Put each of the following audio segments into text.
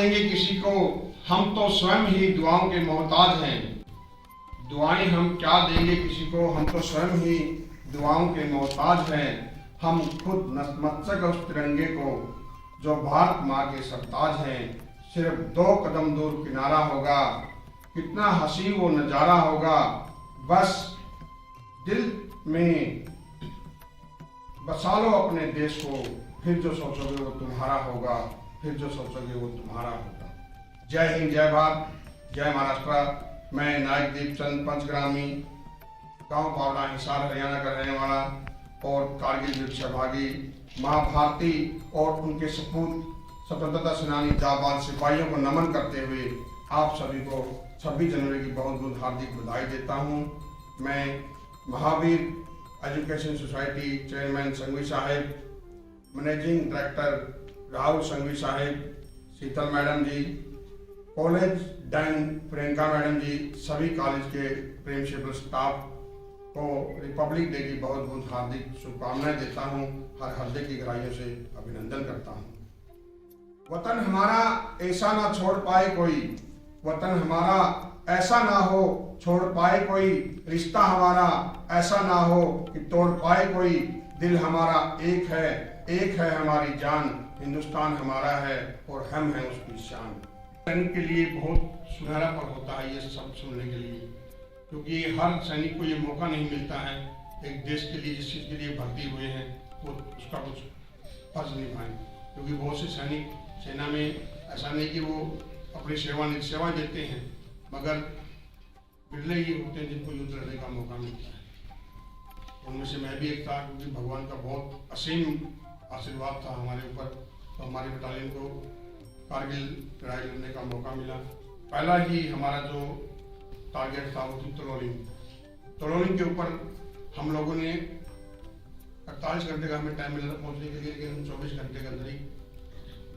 देंगे किसी को, हम तो स्वयं ही दुआओं के मोहताज हैं। दुआएं हम क्या देंगे किसी को, हम तो स्वयं ही दुआओं के मोहताज हैं। हम खुद नतमस्तक उस तिरंगे को जो भारत माँ के सरताज हैं। सिर्फ 2 कदम दूर किनारा होगा, कितना हसी वो नज़ारा होगा। बस दिल में बसा लो अपने देश को, फिर जो सोचोगे वो तुम्हारा होगा, फिर जो सोचोगे वो तुम्हारा होगा। जय हिंद, जय भारत, जय महाराष्ट्र। मैं नायक दीपचंद पंचग्रामी, गांव पावड़ा, हिसार, हरियाणा का रहने वाला और कारगिल युद्ध सहभागी, महाभारती और उनके सपूत स्वतंत्रता सेनानी जाबाज सिपाहियों को नमन करते हुए आप सभी को 26 जनवरी की बहुत बहुत हार्दिक बधाई देता हूं। मैं Mahavir education society chairman Sanghvi साहेब, मैनेजिंग डायरेक्टर राहुल संघवी साहेब, Sheetal madam ji, college dean Priyanka madam ji, सभी कॉलेज के प्रिंसिपल स्टाफ को रिपब्लिक डे की बहुत बहुत हार्दिक शुभकामनाएं देता हूं। हर हृदय की गहराइयों से अभिनंदन करता हूं। वतन हमारा ऐसा ना छोड़ पाए कोई, वतन हमारा ऐसा ना हो छोड़ पाए कोई, रिश्ता हमारा ऐसा ना हो कि तोड़ पाए कोई। दिल हमारा एक है हमारी जान, हिंदुस्तान हमारा है और हम हैं उसकी शान। सैनिक के लिए बहुत सुनहरा पल होता है ये सब सुनने के लिए, क्योंकि हर सैनिक को ये मौका नहीं मिलता है एक देश के लिए जिस चीज़ के लिए भर्ती हुए हैं वो उसका कुछ फर्ज निभाएं। क्योंकि बहुत से सैनिक सेना में ऐसा नहीं कि वो अपनी सेवा देते हैं, मगर बिरले ही होते हैं जिनको युद्ध लड़ने का मौका मिलता है। उनमें से मैं भी एक था, क्योंकि भगवान का बहुत असीम आशीर्वाद था हमारे ऊपर, तो हमारे बटालियन को कारगिल लड़ाई लड़ने का मौका मिला। पहला ही हमारा जो टारगेट था वो थी तलोलिंग के ऊपर हम लोगों ने 48 घंटे का हमें टाइम मिला पहुंचने के लिए, लेकिन हम 24 घंटे के अंदर ही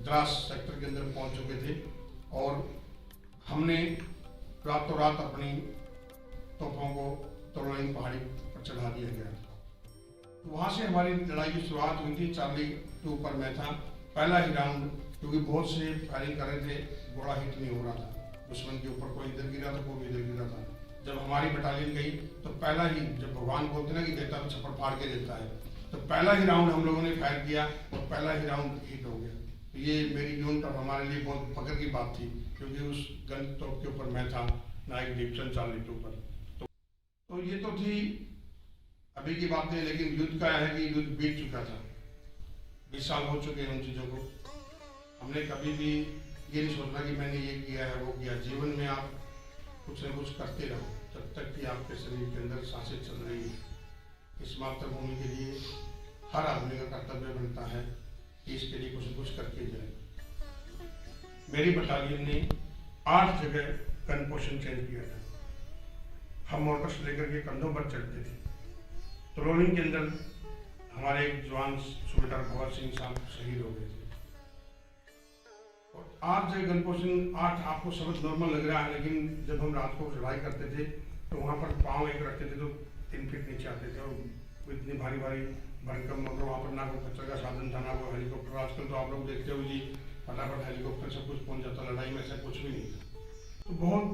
द्रास सेक्टर के अंदर पहुंच चुके थे और हमने रातों रात अपनी तोपों को तलोलिंग पहाड़ी पर चढ़ा दिया गया। तो वहाँ से हमारी लड़ाई की शुरुआत हुई थी। चार्ली 2 पर मैं था। पहला ही राउंड, क्योंकि बहुत से फायरिंग कर रहे थे, गोला हिट नहीं हो रहा था दुश्मन के ऊपर, कोई इधर गिरा था कोई इधर गिरा था। जब हमारी बटालियन गई तो पहला ही, जब भगवान बोलते ना कि देता तो छप्पर फाड़ के देता है, तो पहला ही राउंड हम लोगों ने फायर किया और पहला ही राउंड हिट हो गया। तो ये मेरी यूनिट और हमारे लिए बहुत फख्र की बात थी, क्योंकि उस गन तोप के ऊपर मैं था, नायक दीपचंद चार्ली 2 पर। तो ये तो थी अभी की बातें, लेकिन युद्ध का है कि युद्ध बीत चुका था। 20 साल हो चुके हैं उन चीज़ों को। हमने कभी भी ये नहीं सोचना कि मैंने ये किया है वो किया। जीवन में आप कुछ न कुछ करते रहो जब तक कि आपके शरीर के अंदर सांसें चल रही है। इस मातृभूमि के लिए हर आदमी का कर्तव्य बनता है कि इसके लिए कुछ न कुछ करके जाए। मेरी बटालियन ने 8 जगह गन पोजीशन चेंज किया था। हम मोटर्स लेकर के कंधों पर चढ़ते थे। तलोलिंग के अंदर हमारे एक जवान सूबेदार भगत सिंह साहब शहीद हो गए थे। और 8 जगह गन पोजीशन, 8 आपको शब्द नॉर्मल लग रहा है, लेकिन जब हम रात को चढ़ाई करते थे तो वहाँ पर पाँव एक रखते थे तो 3 फीट नीचे आते थे। और इतनी भारी भारी भरकम, मतलब वहाँ पर ना कोई खच्चर का साधन था ना कोई हेलीकॉप्टर। आजकल तो आप लोग देखते हो जी फटाफट हेलीकॉप्टर सब कुछ पहुँच जाता, लड़ाई में ऐसा कुछ भी नहीं था। तो बहुत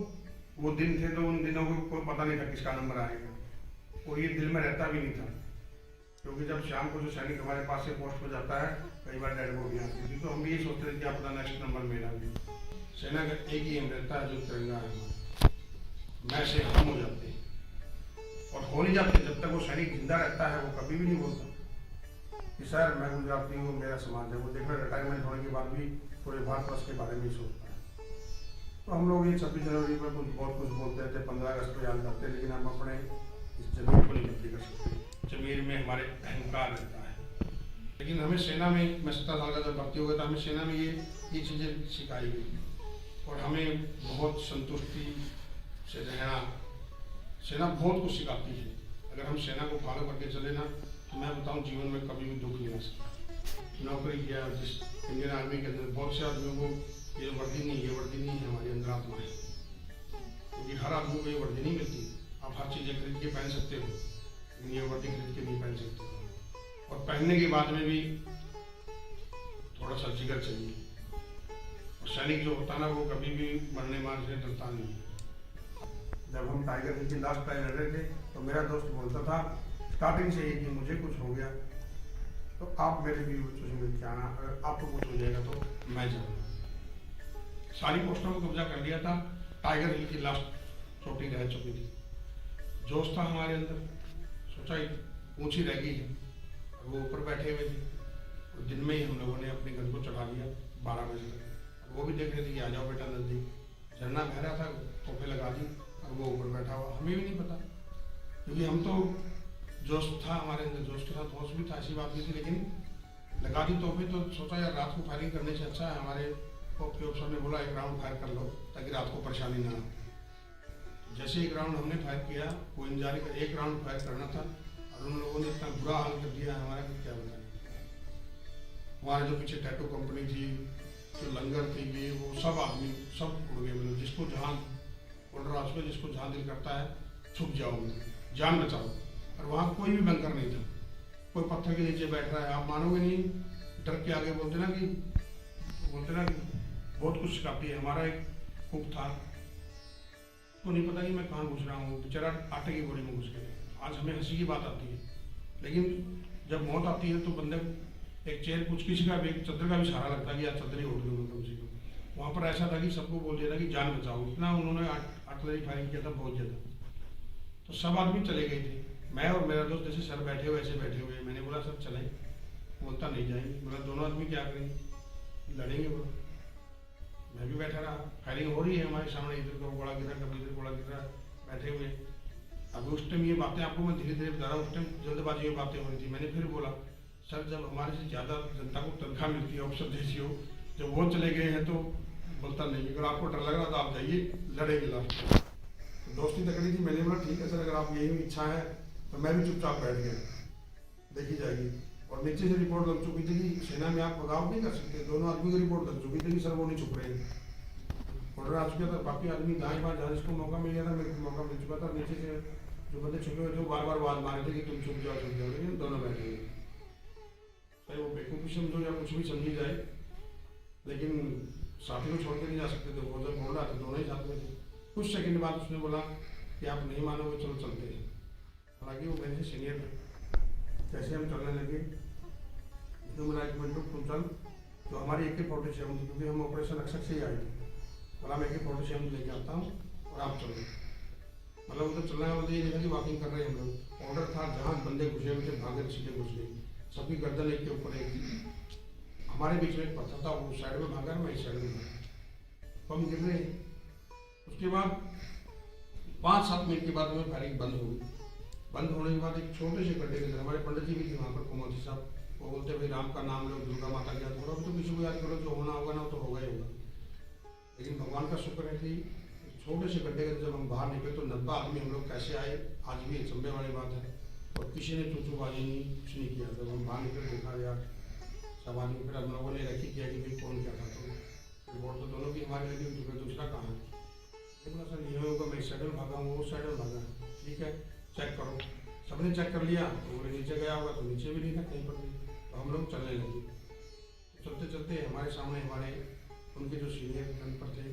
वो दिन थे, तो उन दिनों को कोई पता नहीं था किसका नंबर आएगा, और ये दिल में रहता भी नहीं था। क्योंकि जब शाम को जो सैनिक हमारे पास से पोस्ट हो जाता है, कई बार डेड बॉडी आती थी, तो हम भी ये सोचते थे कि अपना नेक्स्ट नंबर मेरा भी। सेना का एक ही एम रहता है, जो तिरंगा है हमारा, मैं से हम हो जाते हैं और हो नहीं जाते। जब तक वो सैनिक जिंदा रहता है वो कभी भी नहीं बोलता कि सर मैं गुजराती हूँ, मेरा समाज है। वो देखना रिटायरमेंट होने के बाद भी पूरे भारतवर्ष के बारे में ही सोचता है। तो हम लोग ये 26 जनवरी पर बहुत कुछ बोलते थे, 15 अगस्त को याद करते, लेकिन हम अपने इस जमीर को नहीं बदली कर सकते। जमीर में हमारे अहंकार रहता है। लेकिन हमें सेना में, मैं 17 साल का जब भर्ती हो गया था, हमें सेना में ये चीज़ें सिखाई गई और हमें बहुत संतुष्टि से रहना। सेना बहुत कुछ सिखाती है। अगर हम सेना को फॉलो करके चले ना, तो मैं बताऊं जीवन में कभी भी दुख नहीं आ सकता। नौकरी किया जिस इंडियन आर्मी के अंदर, बहुत से आदमियों को ये वर्दी नहीं है हमारी अंदर आत्मा है, क्योंकि हर आदमी को ये वर्दी नहीं मिलती। आप हर चीज़ें खरीद के पहन सकते हो, लेकिन ये वर्दी खरीद के नहीं पहन सकते। और पहनने के बाद में भी थोड़ा सा जिगर चाहिए सैनिक जो होता ना वो कभी भी मरने मार से डरता नहीं। जब हम टाइगर हिल की लास्ट टाइम लड़ रहे थे तो मेरा दोस्त बोलता था स्टार्टिंग से ही कि मुझे कुछ हो गया तो आप मेरे भी बच्चों से मिल के आना, अगर आपको कुछ हो जाएगा तो मैं जाऊँगा। सारी पोस्टों को कब्जा कर लिया था। टाइगर हिल की लास्ट चोटी रह चुकी थी। जोश था हमारे अंदर, सोचा ऊंची रह गई है, वो ऊपर बैठे हुए थे। तो दिन में ही हम लोगों ने अपने घर को चढ़ा दिया 12 बजे तक। वो भी देख रहे थे कि आ जाओ बेटा नजदीक। झरना बह रहा था, तोहफे लगा दी और वो ऊपर बैठा हुआ, हमें भी नहीं पता क्योंकि हम तो जोश था हमारे अंदर, जोश के साथ होश भी था, ऐसी बात नहीं थी। लेकिन लगा दी तोहफे तो सोचा यार रात को फायरिंग करने से अच्छा है, हमारे ऑफिसर ने बोला 1 राउंड फायर कर लो ताकि रात को परेशानी ना हो। जैसे 1 राउंड हमने फायर किया, वो इंजारी का 1 राउंड फायर करना था और उन लोगों ने इतना बुरा हाल कर दिया हमारा कि क्या बताएं। हमारे जो पीछे टैटू कंपनी थी, जो लंगर थी, ये वो सब आदमी सब उड़ गए। मतलब जिसको जहाँ उड़ रहा उसको, जिसको जहाँ दिल करता है छुप जाओ, जान बचाओ। और वहाँ कोई भी बंकर नहीं था, कोई पत्थर के नीचे बैठ रहा है, आप मानोगे नहीं। डर के आगे बोलते ना कि बहुत कुछ काफी है। हमारा एक कुक था, तो नहीं पता कि मैं कहाँ घुस रहा हूँ, बेचारा आटे की बोरी में घुस गया। आज हमें हंसी की बात आती है, लेकिन जब मौत आती है तो बंदे एक चेयर कुछ किसी का भी चद्दर का भी सहारा लगता है कि यार चद्दर ही उठ गई कम से कम। वहाँ पर ऐसा था कि सबको बोल दिया था कि जान बचाओ। इतना उन्होंने आर्टिलरी फायरिंग किया था, बहुत ज़्यादा। तो सब आदमी चले गए थे, मैं और मेरा दोस्त जैसे सर बैठे हुए ऐसे बैठे हुए। मैंने बोला सर चलें, बोलता नहीं जाएंगे। बोला दोनों आदमी क्या करेंगे, लड़ेंगे। बोला मैं भी बैठा रहा, फायरिंग हो रही है हमारे सामने, इधर का गोला गिरा, कभी इधर गोला गिरा, बैठे हुए। अभी उस टाइम ये बातें आपको मैं धीरे धीरे बता रहा हूँ, उस टाइम जल्दबाजी में बातें हो रही थी। मैंने फिर बोला सर जब हमारे से ज़्यादा जनता को तनख्वाह मिलती है, अफसर जैसी हो, जब वो चले गए हैं तो बोलता नहीं। अगर आपको डर लग रहा तो आप जाइए, लड़ेंगे लास्ट। दोस्ती तकड़ी थी। मैंने बोला ठीक है सर, अगर आप यही इच्छा है तो मैं भी चुपचाप बैठ गया, देखी जाएगी। और नीचे से रिपोर्ट लग चुकी थी कि सेना में आप बगावत नहीं कर सकते। दोनों आदमी की रिपोर्ट लग चुकी थी कि सर वो नहीं छुप रहे। ऑर्डर आ चुका था, बाकी आदमी दाएं बाएं जहाँ जिसको मौका मिल गया था, मेरे को मौका मिल चुका था। नीचे से जो बंदे छुपे हुए थे वो बार बार आवाज मारे थे कि तुम छुप जाओ, लेकिन दोनों बैठे हुए। चाहे वो बेवकूफ़ी समझो या कुछ भी समझी जाए, लेकिन साथी को छोड़ के नहीं जा सकते थे। वो जब बोल रहा था दोनों ही साथ में थे। कुछ सेकंड बाद उसने बोला कि आप नहीं मानोगे, चलो चलते हैं। हालांकि वो मेरे से सीनियर थे। जैसे हम चलने लगे तो मेरा 1 मिनट तुम चल, तो हमारी AK-47 थी क्योंकि हम ऑपरेशन अक्सर से ही आए थे। बोला मैं AK-47 लेके आता हूँ और आप चलो। मतलब उधर चलना है, ये नहीं था कि वॉकिंग कर रहे हैं हम लोग। ऑर्डर था जहाँ बंदे घुसे हुए थे भागे सीधे घुस गए, सबकी गर्दन एक के ऊपर एक। हमारे बीच में एक पत्थर था, वो साइड में भागा, मैं इस साइड में भागा, तो हम गिर रहे। उसके बाद 5-7 मिनट के बाद हमें फायरिंग बंद हो गई। बंद होने के बाद एक छोटे से गड्ढे के अंदर हमारे पंडित जी भी थे वहाँ पर, कुमार जी साहब। वो बोलते भाई राम का नाम लो, दुर्गा माता का याद करो, तो किसी को याद करो, जो होना होगा ना तो होगा ही होगा। लेकिन भगवान का शुक्र है कि छोटे से गड्ढे के जब हम बाहर निकले तो 90 आदमी हम लोग कैसे आए, आज भी चंबे वाली बात है। और किसी ने चूचूबाजी नहीं, कुछ नहीं किया। जब हम बाहर निकले देखा यार सब आदमी, फिर हम लोगों ने रखी किया कि भाई कौन क्या था। तो रिपोर्ट तो दोनों की हमारी लगी, तो दूसरा कहाँ है। बोला सर ये होगा, मैं इस साइड में भागा हूँ, उस साइड में भागा। ठीक है चेक करो। सबने चेक कर लिया, तो बोले नीचे गया होगा, तो नीचे भी नहीं था कहीं पर भी। तो हम लोग चलने लगे। चलते चलते हमारे सामने हमारे उनके जो सीनियर पर थे,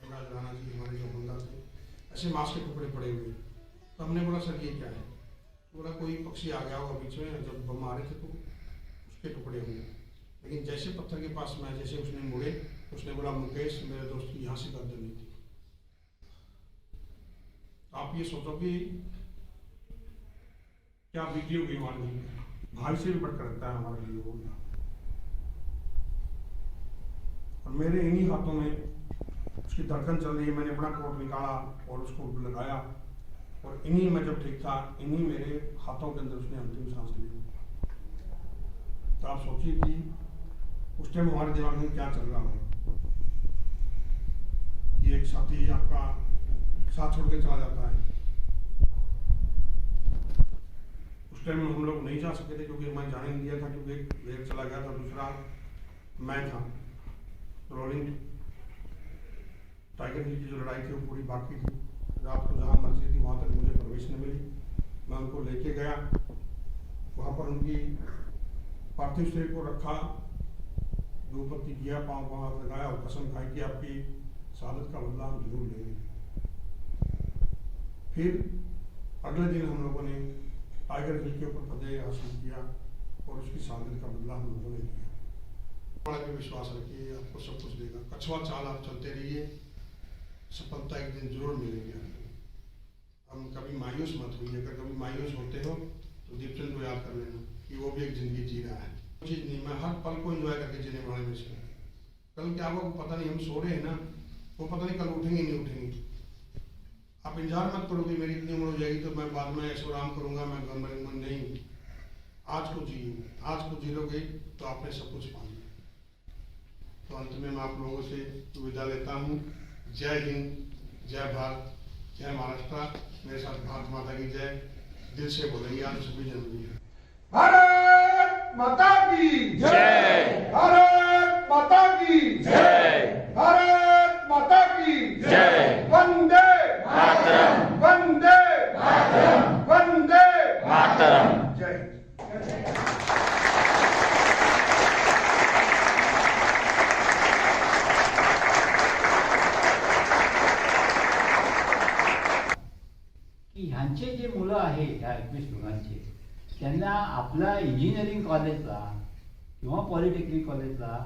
राणा जी हमारे जो बंदा थे, ऐसे मांस के टुकड़े पड़े हुए। तो हमने बोला सर ये क्या है। तो बोला कोई पक्षी आ गया होगा बीच में, जब बम आ रहे थे तो उसके टुकड़े होंगे। लेकिन जैसे पत्थर के पास में जैसे उसने मुड़े, उसने बोला मुकेश मेरे दोस्त की यहाँ से गर्दन नहीं थी। आप ये सोचो कि क्या बीती होगी हमारे लिए। भाई से भी बढ़कर रखता है हमारे लिए वो। और मेरे इन्हीं हाथों में उसकी धड़कन चल रही है। मैंने अपना कोट निकाला और उसको लगाया, और इन्हीं में जब ठीक था, इन्हीं मेरे हाथों के अंदर उसने अंतिम सांस ली। तो आप सोचिए कि उस टाइम हमारे दिमाग में क्या चल रहा हो। ये एक साथी आपका साथ छोड़ के चला जाता है। उस टाइम हम लोग नहीं जा सके थे क्योंकि मैं जाने नहीं दिया था, क्योंकि एक वेग चला गया था, दूसरा मैं था। रोलिंग टाइगर हिल की जो लड़ाई थी वो पूरी बाकी थी। रात को जहाँ मर्जी थी वहाँ तक मुझे प्रवेश न मिली। मैं उनको लेके गया, वहाँ पर उनकी पार्थिव शरीर को रखा, द्रौपदी किया, पाँव को हाथ लगाया और कसम खाई कि आपकी शहादत का बदला हम जरूर लेंगे। फिर अगले दिन हम लोगों ने टाइगर हिल के ऊपर फतेह हासिल किया और उसकी शहादत का बदला हम लोगों ने लिया। बड़ा भी विश्वास रखिए, आपको सब कुछ देगा। कछुआ चाल आप चलते रहिए, सफलता एक दिन जरूर मिलेगी आपको। हम कभी मायूस मत होइए, अगर कभी मायूस होते हो तो दीपचंद को याद कर लेना कि वो भी एक जिंदगी जी रहा है। चीज नहीं, मैं हर पल को एंजॉय करके जीने वाले में से। कल क्या होगा पता नहीं, हम सो रहे हैं ना, वो पता नहीं कल उठेंगे नहीं उठेंगे। आप इंतजार मत करो कि मेरी इतनी उम्र हो जाएगी तो मैं बाद में ऐशो आराम करूंगा, मैं घर में नहीं। आज को जियो, आज को जीरोगे तो आपने सब कुछ पा लिया। तो अंत में मैं आप लोगों से विदा लेता हूँ। जय हिंद, जय भारत, जय महाराष्ट्र। मेरे साथ भारत माता की जय दिल से बोलेंगे। आज 26 जनवरी है। भारत माता की जय, भारत माता की जय, भारत माता की जय। वंदे मातरम, वंदे मातरम, वंदे मातरम। जय। ह्यांचे जे मुलं आहे ह्या 21 मुलांचे, त्यांना आपला इंजिनिअरिंग कॉलेजला किंवा पॉलिटेक्निक कॉलेजला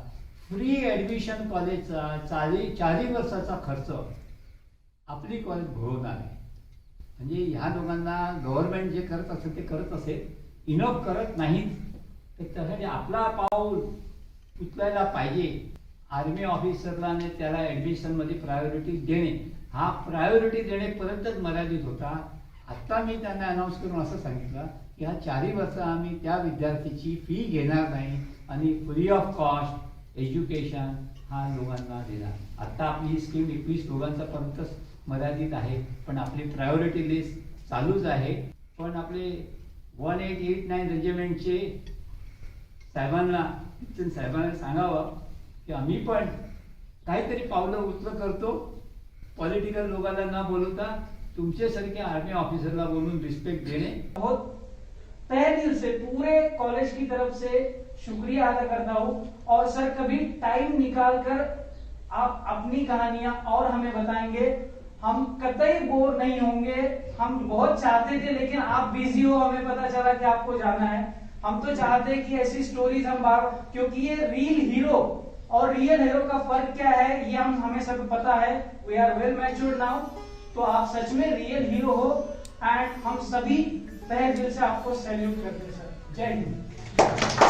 फ्री ॲडमिशन कॉलेजचा 4 वर्षाचा खर्च आपली कॉलेज भरवणार आहे. म्हणजे ह्या लोकांना गव्हर्नमेंट जे करत असेल ते करत असेल, इनफ करत नाहीत, तर त्यासाठी आपला पाऊल उचलायला पाहिजे. आर्मी ऑफिसरला आणि त्याला ॲडमिशनमध्ये प्रायोरिटी देणे, हा प्रायोरिटी देण्यापर्यंतच मर्यादित होता. आत्ता मी त्यांना अनाऊन्स करून असं सांगितलं की ह्या 4 वर्ष आम्ही त्या विद्यार्थ्याची फी घेणार नाही आणि फ्री ऑफ कॉस्ट एज्युकेशन हा लोकांना देणार. आत्ता आपली ही स्कीम 21 लोकांच्यापर्यंतच मर्यादित आहे, पण आपली प्रायोरिटी लिस्ट चालूच आहे. पण आपले 1889 रेजिमेंटचे साहेबांना सांगावं की आम्ही पण काहीतरी पावलं उचल करतो. पॉलिटिकल लोकांना न बोलवता तुमच्यासारखे आर्मी ऑफिसरला बोलून रिस्पेक्ट देणे. बहुत तहे दिल से पूरे कॉलेज की तरफ से शुक्रिया अदा करता हूँ. और सर कभी टाइम निकाल कर आप अपनी कहानियां और हमें बताएंगे, हम कतई बोर नहीं होंगे. हम बहुत चाहते थे लेकिन आप बिजी हो, हमें पता चला कि आपको जाना है. हम तो चाहते हैं कि ऐसी स्टोरीज हम क्योंकि ये रियल हीरो और रियल हीरो का फर्क क्या है ये हमें सब पता है. We are well matured now. तो आप सच में रियल हीरो हो एंड हम सभी तहे दिल से आपको सैल्यूट करते हैं सर. जय हिंद.